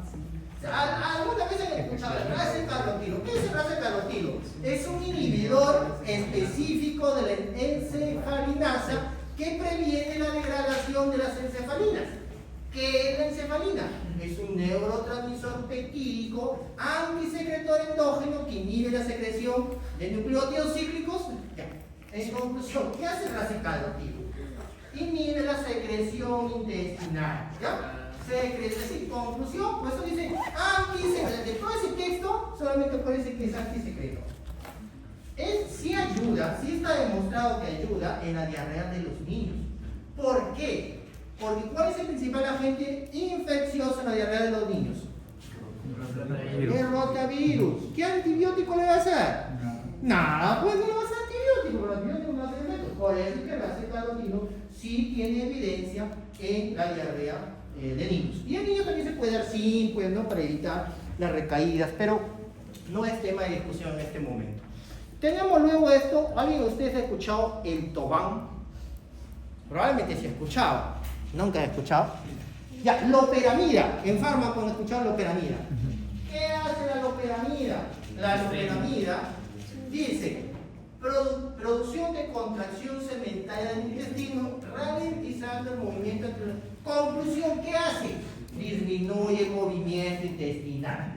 ¿Alguna vez han escuchado el racecabrotilo? ¿Qué es el racecabrotilo? Es un inhibidor específico de la encefalinasa que previene la degradación de las encefalinas. ¿Qué es la encefalina? Es un neurotransmisor peptídico antisecretor endógeno que inhibe la secreción de nucleótidos cíclicos. En conclusión, ¿qué hace el racecabrotilo? Inhibe la secreción intestinal. ¿Ya? Es decir, conclusión, por eso dice antisecretor. De todo ese texto, solamente puede decir que es antisecretor. Sí ayuda, sí está demostrado que ayuda en la diarrea de los niños. ¿Por qué? Porque ¿cuál es el principal agente infeccioso en la diarrea de los niños? El rotavirus. ¿Qué antibiótico le vas a dar? Nada, pues no le vas a dar antibiótico, los antibióticos no hacen efecto. Por eso es que el racecabrotilo sí tiene evidencia en la diarrea de niños. Y en niños también se puede dar sin, pues, ¿no? Para evitar las recaídas, pero no es tema de discusión en este momento. Tenemos luego esto, ¿alguien de ustedes ha escuchado el Tobán? Probablemente sí ha escuchado. ¿Nunca ha escuchado? Ya, loperamida, en fármaco han escuchado loperamida. ¿Qué hace la loperamida? La loperamida dice, producción de contracción segmentaria del intestino, ralentizando el movimiento entre... Conclusión, ¿qué hace? Disminuye el movimiento intestinal.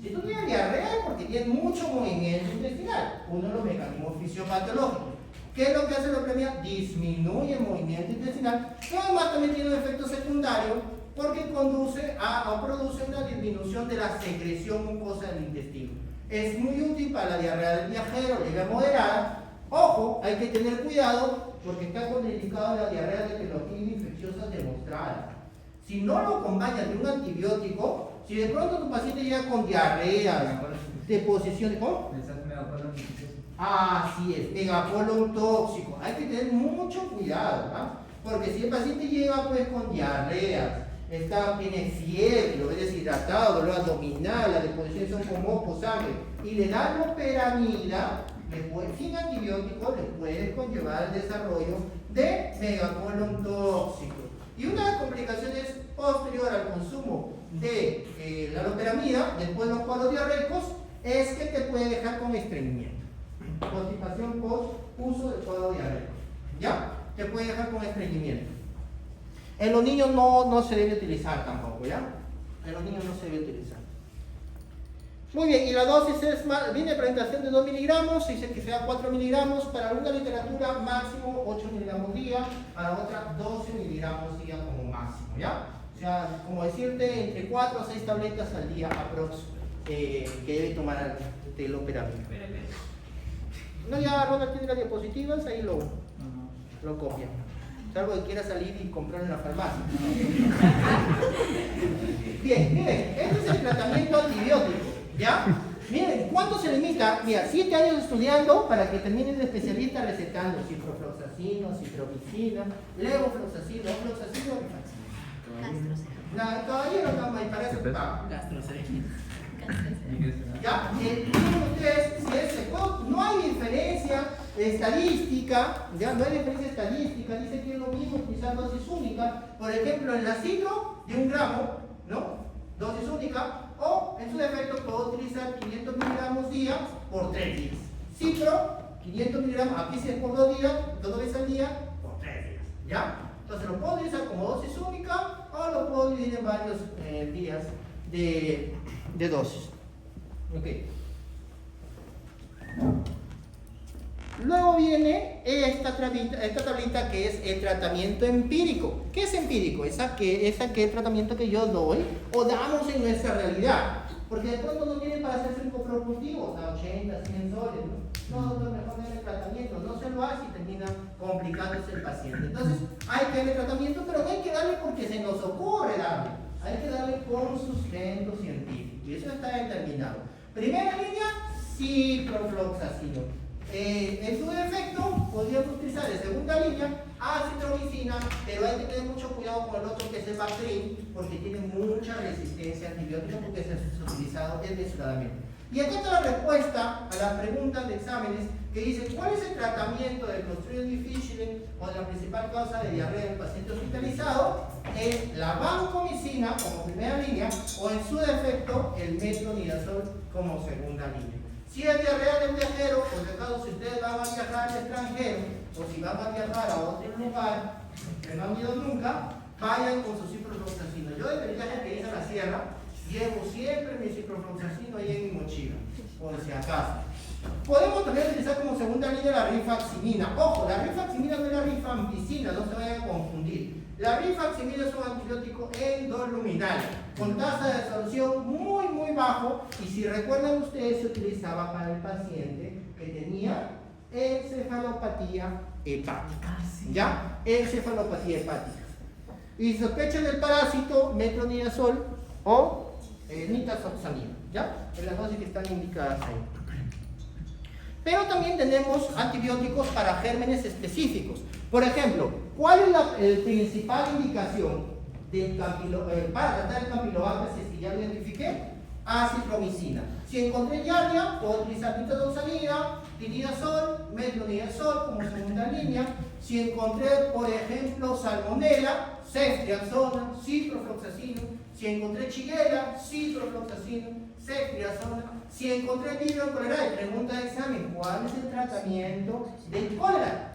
Si tú tienes diarrea es porque tienes mucho movimiento intestinal, uno de los mecanismos fisiopatológicos. ¿Qué es lo que hace la loperamida? Disminuye el movimiento intestinal, pero además también tiene un efecto secundario porque conduce o produce una disminución de la secreción mucosa del intestino. Es muy útil para la diarrea del viajero, leve moderada. Ojo, hay que tener cuidado porque está contraindicado la diarrea de pelotina infecciosa demostrada. Si no lo acompañas de un antibiótico, si de pronto tu paciente llega con diarrea, deposición de ¿cómo? Así es, megacolon tóxico. Hay que tener mucho cuidado, ¿no? Porque si el paciente llega pues con diarreas, tiene fiebre, lo ve deshidratado, dolor abdominal, las deposiciones son con moco, sangre, y le dan loperamida, sin antibiótico, le puede conllevar el desarrollo de megacolon tóxico. Y una de las complicaciones posterior al consumo de la loperamida, después de los cuadros diarreicos, es que te puede dejar con estreñimiento. Constipación post uso del cuadro diarreico. ¿Ya? Te puede dejar con estreñimiento. En los niños no se debe utilizar tampoco, ¿ya? En los niños no se debe utilizar. Muy bien, y la dosis es viene presentación de 2 miligramos, dice que sea 4 miligramos, para alguna literatura máximo 8 miligramos día, para otra 12 miligramos día como máximo, ¿ya? O sea, como decirte, entre 4 a 6 tabletas al día aprox que debe tomar de loperamida. No, ya Ronald tiene las diapositivas, ahí lo copian. Salvo que quiera salir y comprar en la farmacia. Bien, miren, este es el tratamiento antibiótico, ¿ya? Miren, ¿cuánto se limita? Mira, 7 años estudiando para que termines de especialista recetando ciprofloxacino, cipromicina, levofloxacino, ofloxacino, rifaximin. Todavía no estamos ahí, para eso está. Ya, miren ustedes, no hay diferencia estadística, ya no hay diferencia estadística, dice que es lo mismo utilizar dosis única, por ejemplo en la citro de 1 gramo, ¿no? Dosis única, o en su defecto puedo utilizar 500 miligramos día por 3 días. Citro, 500 miligramos, aquí sí es por 2 días, 2 veces al día, por 3 días, ¿ya? Entonces lo puedo utilizar como dosis única o lo puedo dividir en varios días de dosis. Ok. Luego viene esta tablita que es el tratamiento empírico. ¿Qué es empírico? Es aquel tratamiento que yo doy o damos en nuestra realidad. Porque de pronto no tiene para hacerse un coprocultivo, a 80, 100 soles, ¿no? No, doctor, mejor no el tratamiento, no se lo hace y termina complicándose el paciente. Entonces, hay que darle tratamiento, pero no hay que darle porque se nos ocurre darle. Hay que darle con sustento científico, y eso está determinado. Primera línea, ciprofloxacino. En su defecto, podríamos utilizar en segunda línea acitromicina, pero hay que tener mucho cuidado con el otro que es el Bactrim, porque tiene mucha resistencia a antibióticos porque es utilizado desmesuradamente. Y aquí está la respuesta a las preguntas de exámenes que dice ¿cuál es el tratamiento del Clostridium difficile o de la principal causa de diarrea del paciente hospitalizado? Es la vancomicina como primera línea o en su defecto el metronidazol como segunda línea. Si es diarrea del viajero, por si acaso si ustedes van a viajar al extranjero o si van a viajar a otro lugar que no han ido nunca, vayan con su ciprofloxacino. Yo desde el viaje que hice a la sierra llevo siempre mi ciprofloxacino ahí en mi mochila, por si acaso. Podemos también utilizar como segunda línea la rifaximina. Ojo, la rifaximina no es la rifampicina, no se vayan a confundir. La rifaximina es un antibiótico endoluminal con tasa de absorción muy bajo y si recuerdan ustedes se utilizaba para el paciente que tenía encefalopatía hepática. ¿Ya? Encefalopatía hepática. Y sospechan del parásito metronidazol o nitazoxanida. ¿Ya? En las dosis que están indicadas ahí. Pero también tenemos antibióticos para gérmenes específicos. Por ejemplo, ¿cuál es la principal indicación para tratar el campylobacter si es que ya lo identifiqué? Acitromicina. Si encontré diarrea, puedo utilizar nitazoxanida, tinidazol, metronidazol como segunda línea. Si encontré, por ejemplo, salmonela, ceftriaxona, ciprofloxacino. Si encontré shigella, ciprofloxacino, ceftriaxona. Si encontré vibrio cólera, pregunta de examen, ¿cuál es el tratamiento del cólera?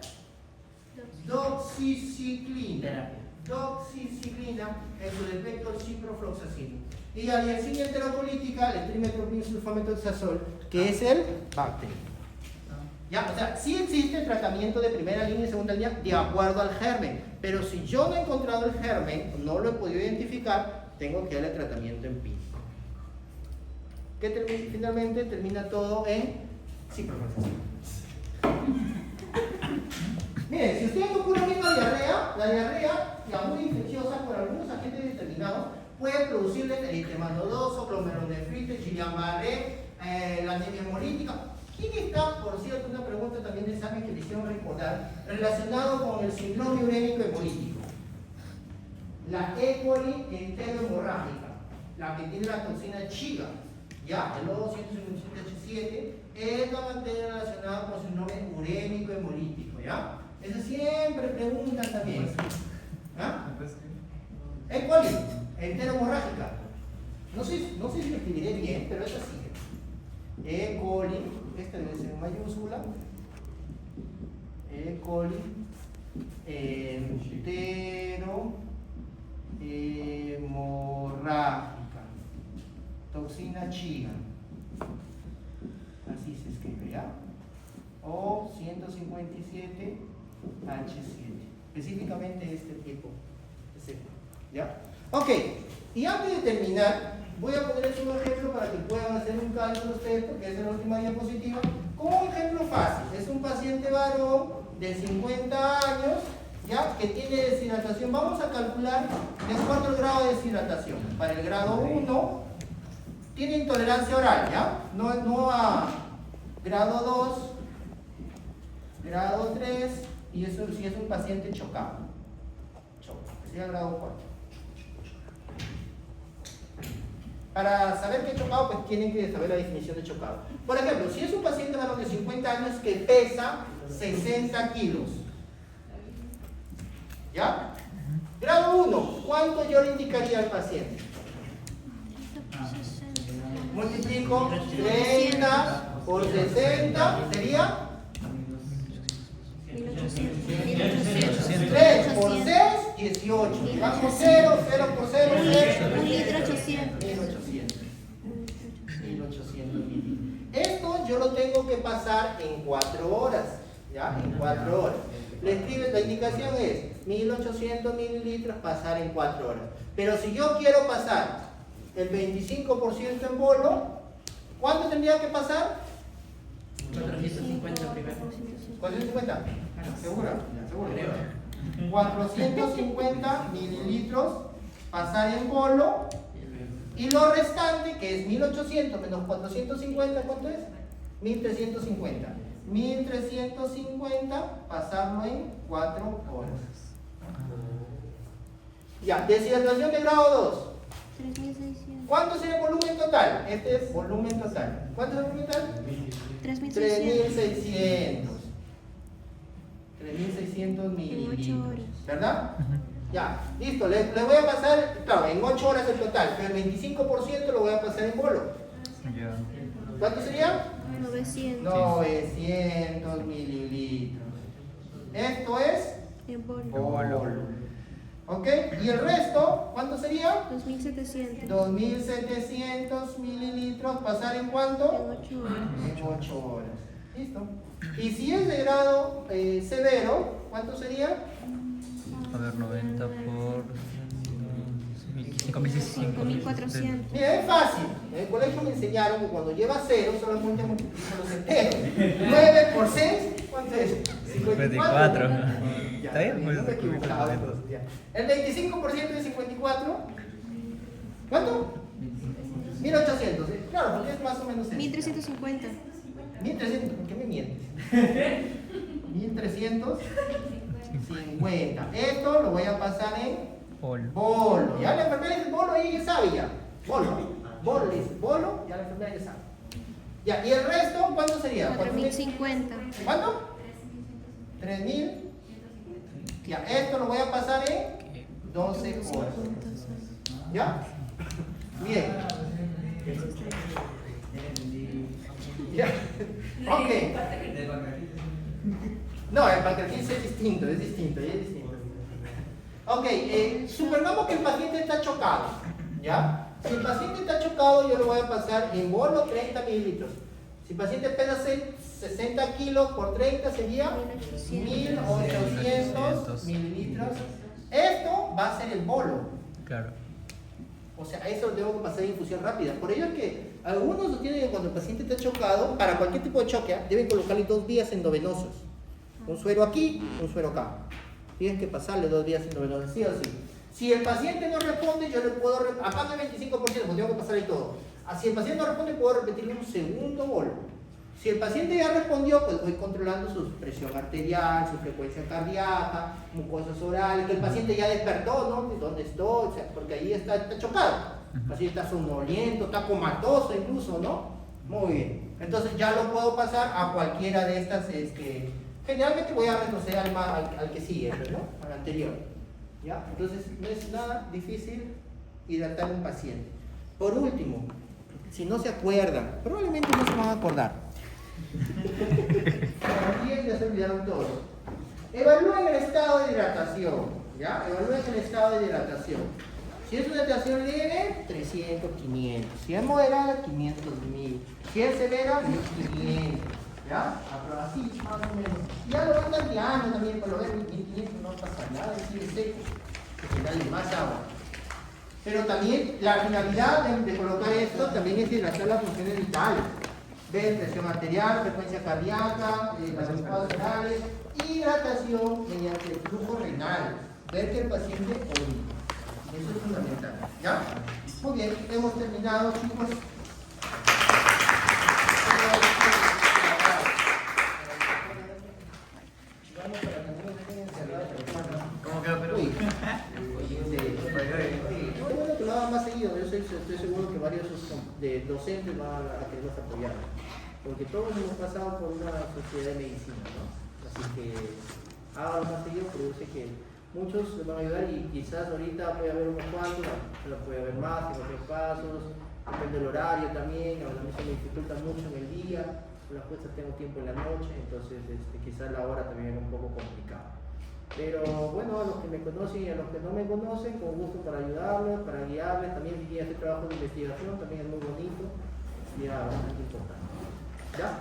Doxiciclina. Doxiciclina, en su defecto ciprofloxacino. Y al enzima enterocolítica, el trimetropinsulfametoxazol, que es el Bactrim. Ya, o sea, sí existe tratamiento de primera línea y segunda línea de acuerdo al germen, pero si yo no he encontrado el germen, no lo he podido identificar, tengo que darle tratamiento empírico. Que finalmente termina todo en ciprofloxacin. Miren, si ustedes ocurren viendo la diarrea, ya muy infecciosa por algunos agentes determinados, puede producirles eritema nodoso, glomerulonefritis, Guillain-Barré, la anemia hemolítica. ¿Quién está, por cierto, una pregunta también de examen que le hicieron recordar, relacionado con el síndrome urémico hemolítico? La E. coli enterohemorrágica, la que tiene la toxina chiga, ya, el O257H7, es la bacteria relacionada con el síndrome urémico hemolítico, ¿ya? Eso siempre preguntan también. ¿Ah? E. coli enterohemorrágica. No sé si lo escribiré bien, pero es así. E. coli, esta debe ser en mayúscula. E. coli enterohemorrágica. Toxina chiga. Así se escribe, ¿ya? O 157H7. Específicamente este tipo. ¿Ya? Ok. Y antes de terminar, voy a ponerles un ejemplo para que puedan hacer un cálculo ustedes, porque esa es la última diapositiva. Como un ejemplo fácil. Es un paciente varón de 50 años, ¿ya? Que tiene deshidratación. Vamos a calcular de cuánto el grado de deshidratación. Para el grado 1, tiene intolerancia oral, ¿ya? No a grado 2, grado 3, y eso sí es un paciente chocado. Sería grado 4. Para saber qué es chocado, pues tienen que saber la definición de chocado. Por ejemplo, si es un paciente varón de 50 años que pesa 60 kilos, ¿ya? Grado 1, ¿cuánto yo le indicaría al paciente? Multiplico 30 por 60, sería 3 por 6, 18. Vamos 0, 0 por 0, 0. 1.800. 1800 mililitros. Esto yo lo tengo que pasar en 4 horas. ¿Ya? En 4 horas. La indicación es 1800 mililitros pasar en 4 horas. Pero si yo quiero pasar el 25% en bolo, ¿cuánto tendría que pasar? 450 primero. 450. ¿Segura? Seguro. 450 mililitros pasar en bolo, y lo restante, que es 1800 menos 450, ¿cuánto es? 1350. 1350 pasarlo en 4 horas. Ya, deshidratación de grado 2. 3.600. ¿Cuánto sería el volumen total? Este es volumen total. ¿Cuánto es el volumen total? 3.600. 3600. 3600 En 8 mililitros. horas. ¿Verdad? Ya, listo. Le voy a pasar, claro, en 8 horas el total, pero el 25% lo voy a pasar en bolo. Ya. ¿Cuánto sería? 900. 900 mililitros. Esto es En bolo. bolo. ¿Ok? ¿Y el resto? ¿Cuánto sería? 2.700. 2700 mililitros. ¿Pasar en cuánto? En 8 horas. En 8 horas. Listo. Y si es de grado severo, ¿cuánto sería? A ver, 90 por 5.600. 5.400. Mira, es fácil. En el colegio me enseñaron que cuando lleva 0 solamente multiplico los enteros. 9 por 6, ¿cuánto es? 54. Ya, ¿Está bien? Pues no me he equivocado entonces, ya. El 25% de 54, ¿cuánto? 1800. Claro, porque es más o menos eso. 1.350. 1300, ¿por qué me mientes? 1350. Esto lo voy a pasar en Polo. bolo. Ya la enfermera dice bolo, ella ya sabe ya. Bolo. Bolo, dice bolo, ya la enfermera ya sabe. Ya, ¿y el resto cuánto sería? 4.050. ¿Cuánto? 3000. Ya, esto lo voy a pasar en 12 horas. ¿Ya? Bien. Ya. Ok. No, el pancreatitis es distinto, es distinto. Ok, supongamos que el paciente está chocado, ¿ya? Si el paciente está chocado, yo le voy a pasar en bolo 30 mililitros. Si el paciente pesa 60 kilos por 30 sería 1800 mililitros. Esto va a ser el bolo. Claro. O sea, eso lo tengo que pasar en infusión rápida. Por ello es que algunos lo tienen que cuando el paciente está chocado, para cualquier tipo de choque, deben colocarle 2 vías endovenosos. Un suero aquí, un suero acá. Tienes que pasarle 2 vías endovenosos, sí o sí. Si el paciente no responde, yo le puedo, aparte del 25%, pues tengo que pasarle todo. Si el paciente no responde, puedo repetirle un segundo bolo. Si el paciente ya respondió, pues voy controlando su presión arterial, su frecuencia cardíaca, mucosas orales, que el paciente ya despertó, ¿no? ¿Dónde estoy? O sea, porque ahí está chocado. El paciente está somnoliento, está comatoso incluso, ¿no? Muy bien. Entonces ya lo puedo pasar a cualquiera de estas, generalmente voy a retroceder al que sigue, ¿no? Al anterior. ¿Ya? Entonces no es nada difícil hidratar a un paciente. Por último, si no se acuerdan, probablemente no se van a acordar. También ya se olvidaron todos. Evalúen el estado de hidratación. ¿Ya? Evalúen el estado de hidratación. Si es una hidratación leve, 300, 500. Si es moderada, 500, 1000. Si es severa, 1500. ¿Ya? Así, más o menos. Ya lo van tanteando también, por lo menos 1500 no pasa nada, sigue seco. Que se dale más agua. Pero también la finalidad de colocar esto también es hidratar las funciones vitales. Ver presión arterial, frecuencia cardíaca, las mucosas orales, hidratación mediante el flujo renal. Ver que el paciente orina. Eso es fundamental. ¿Ya? Muy bien, hemos terminado, chicos. ¿Cómo quedó Perú? Bueno, que lo hagan más seguido. Yo estoy seguro que varios de docentes van a quererlos apoyar. Porque todos hemos pasado por una sociedad de medicina, ¿no? Así que háganlo más seguido, porque yo sé que muchos les van a ayudar y quizás ahorita puede haber unos cuantos, pero puede haber más, en otros casos, depende del horario también, a mí se me dificulta mucho en el día, las cosas tengo tiempo en la noche, entonces quizás la hora también es un poco complicada. Pero bueno, a los que me conocen y a los que no me conocen, con gusto para ayudarles, para guiarles, también diría este trabajo de investigación, también es muy bonito y es bastante importante. ¿Ya?